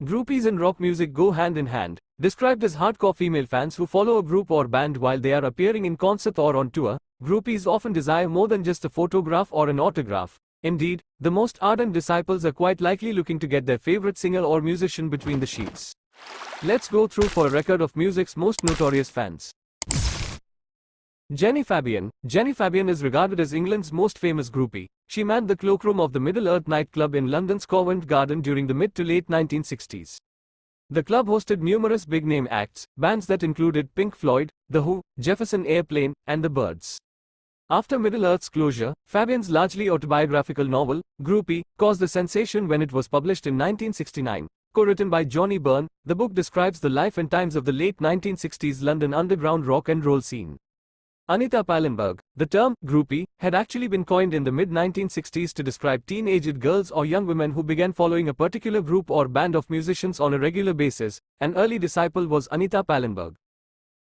Groupies and rock music go hand in hand, described as hardcore female fans who follow a group or band while they are appearing in concert or on tour. Groupies often desire more than just a photograph or an autograph. Indeed, the most ardent disciples are quite likely looking to get their favorite singer or musician between the sheets. Let's go through for a record of music's most notorious fans. Jenny Fabian. Jenny Fabian is regarded as England's most famous groupie. She manned the cloakroom of the Middle-earth nightclub in London's Covent Garden during the mid to late 1960s. The club hosted numerous big-name acts, bands that included Pink Floyd, The Who, Jefferson Airplane, and The Byrds. After Middle-earth's closure, Fabian's largely autobiographical novel, Groupie, caused a sensation when it was published in 1969. Co-written by Johnny Byrne, the book describes the life and times of the late 1960s London underground rock and roll scene. Anita Palenberg. The term groupie had actually been coined in the mid-1960s to describe teen-aged girls or young women who began following a particular group or band of musicians on a regular basis. An early disciple was Anita Palenberg.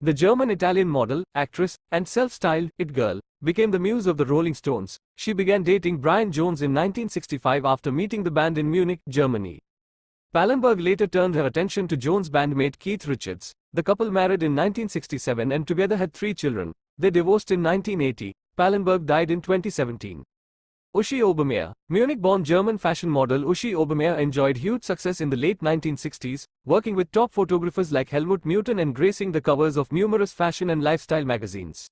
The German-Italian model, actress, and self-styled it girl became the muse of the Rolling Stones. She began dating Brian Jones in 1965 after meeting the band in Munich, Germany. Palenberg later turned her attention to Jones' bandmate Keith Richards. The couple married in 1967 and together had 3 children. They divorced in 1980. Palenberg died in 2017. Ushi Obame. Munich-born German fashion model Ushi Obame enjoyed huge success in the late 1960s, working with top photographers like Helmut Newton and gracing the covers of numerous fashion and lifestyle magazines.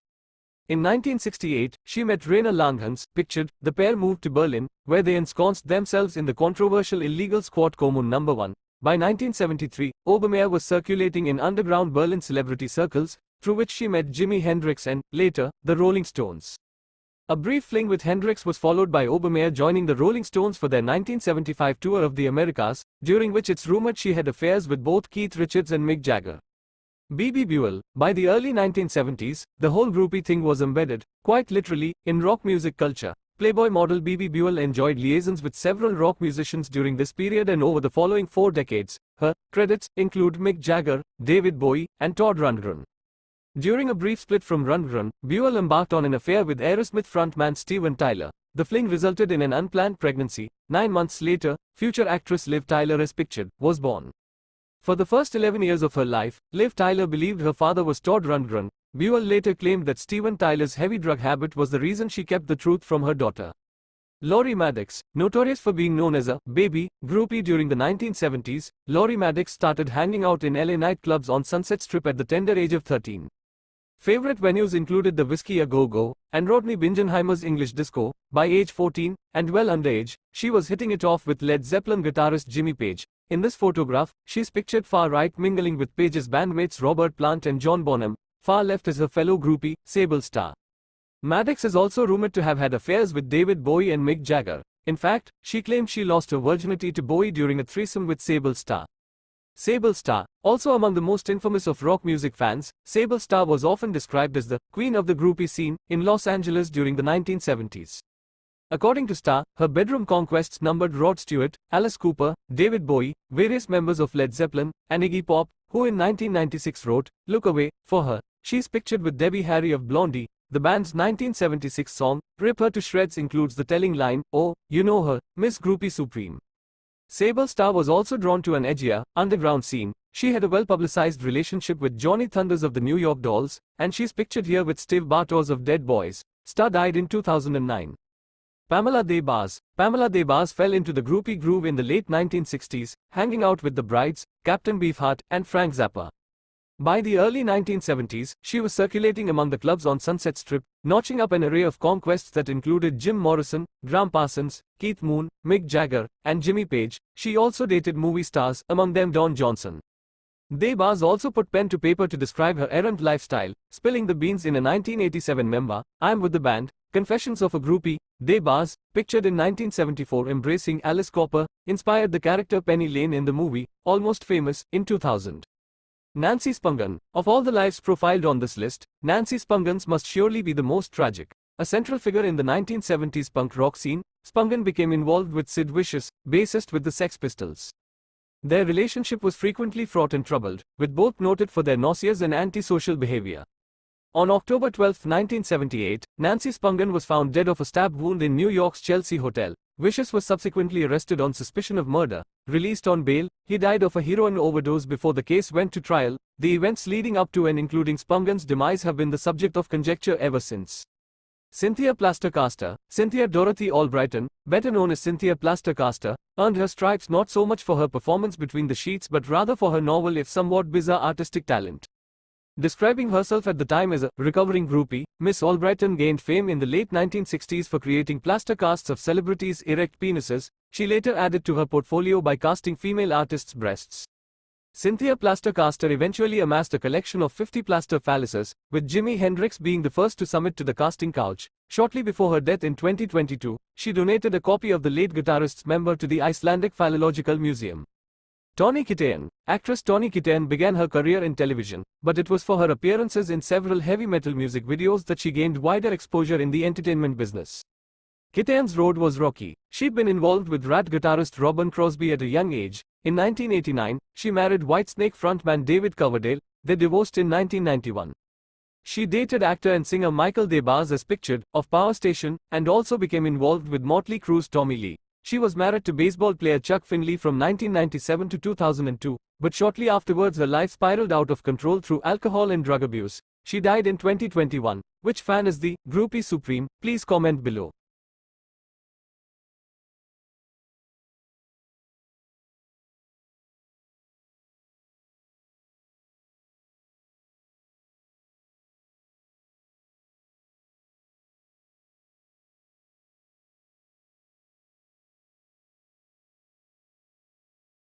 In 1968, she met Rainer Langhans. Pictured, the pair moved to Berlin, where they ensconced themselves in the controversial illegal squad Kommune No. 1. By 1973, Obame was circulating in underground Berlin celebrity circles, through which she met Jimi Hendrix and, later, the Rolling Stones. A brief fling with Hendrix was followed by Obame joining the Rolling Stones for their 1975 tour of the Americas, during which it's rumored she had affairs with both Keith Richards and Mick Jagger. B.B. Buell. By the early 1970s, the whole groupie thing was embedded, quite literally, in rock music culture. Playboy model B.B. Buell enjoyed liaisons with several rock musicians during this period and over the following 4 decades. Her credits include Mick Jagger, David Bowie, and Todd Rundgren. During a brief split from Rundgren, Buell embarked on an affair with Aerosmith frontman Steven Tyler. The fling resulted in an unplanned pregnancy. 9 months later, future actress Liv Tyler, as pictured, was born. For the first 11 years of her life, Liv Tyler believed her father was Todd Rundgren. Buell later claimed that Steven Tyler's heavy drug habit was the reason she kept the truth from her daughter. Laurie Maddox. Notorious for being known as a baby groupie during the 1970s, Laurie Maddox started hanging out in LA nightclubs on Sunset Strip at the tender age of 13. Favorite venues included the Whiskey A Go Go and Rodney Bingenheimer's English Disco. By age 14, and well underage, she was hitting it off with Led Zeppelin guitarist Jimmy Page. In this photograph, she's pictured far right mingling with Page's bandmates Robert Plant and John Bonham. Far left is her fellow groupie, Sable Starr. Maddox is also rumored to have had affairs with David Bowie and Mick Jagger. In fact, she claimed she lost her virginity to Bowie during a threesome with Sable Starr. Sable Starr. Also among the most infamous of rock music fans, Sable Starr was often described as the queen of the groupie scene in Los Angeles during the 1970s. According to Starr, her bedroom conquests numbered Rod Stewart, Alice Cooper, David Bowie, various members of Led Zeppelin, and Iggy Pop, who in 1996 wrote, "Look Away," for her. She's pictured with Debbie Harry of Blondie. The band's 1976 song, Rip Her to Shreds, includes the telling line, "Oh, you know her, Miss Groupie Supreme." Sable Starr was also drawn to an edgier, underground scene. She had a well-publicized relationship with Johnny Thunders of the New York Dolls, and she's pictured here with Steve Bartos of Dead Boys. Starr died in 2009. Pamela Des Barres. Pamela Des Barres fell into the groupie groove in the late 1960s, hanging out with the Brides, Captain Beefheart, and Frank Zappa. By the early 1970s, she was circulating among the clubs on Sunset Strip, notching up an array of conquests that included Jim Morrison, Graham Parsons, Keith Moon, Mick Jagger, and Jimmy Page. She also dated movie stars, among them Don Johnson. Des Barres also put pen to paper to describe her errant lifestyle, spilling the beans in a 1987 memoir, I'm With the Band, Confessions of a Groupie. Des Barres, pictured in 1974 embracing Alice Cooper, inspired the character Penny Lane in the movie, Almost Famous, in 2000. Nancy Spungin. Of all the lives profiled on this list, Nancy Spungin's must surely be the most tragic. A central figure in the 1970s punk rock scene, Spungin became involved with Sid Vicious, bassist with the Sex Pistols. Their relationship was frequently fraught and troubled, with both noted for their nauseous and antisocial behavior. On October 12, 1978, Nancy Spungin was found dead of a stab wound in New York's Chelsea hotel. Vicious was subsequently arrested on suspicion of murder. Released on bail, he died of a heroin overdose before the case went to trial. The events leading up to and including Spungin's demise have been the subject of conjecture ever since. Cynthia Plaster, Cynthia Dorothy Albrighton, better known as Cynthia Plaster, earned her stripes not so much for her performance between the sheets but rather for her novel if somewhat bizarre artistic talent. Describing herself at the time as a recovering groupie, Miss Albrighton gained fame in the late 1960s for creating plaster casts of celebrities' erect penises. She later added to her portfolio by casting female artists' breasts. Cynthia Plaster eventually amassed a collection of 50 plaster phalluses, with Jimi Hendrix being the first to summit to the casting couch. Shortly before her death in 2022, she donated a copy of the late guitarist's member to the Icelandic Philological Museum. Toni Kiten. Actress Toni Kiten began her career in television, but it was for her appearances in several heavy metal music videos that she gained wider exposure in the entertainment business. Kiten's road was rocky. She'd been involved with Rat guitarist Robin Crosby at a young age. In 1989, she married Whitesnake frontman David Coverdale. They divorced in 1991. She dated actor and singer Pamela Des Barres as pictured, of Power Station, and also became involved with Motley Crue's Tommy Lee. She was married to baseball player Chuck Finley from 1997 to 2002, but shortly afterwards her life spiraled out of control through alcohol and drug abuse. She died in 2021. Which fan is the groupie supreme? Please comment below.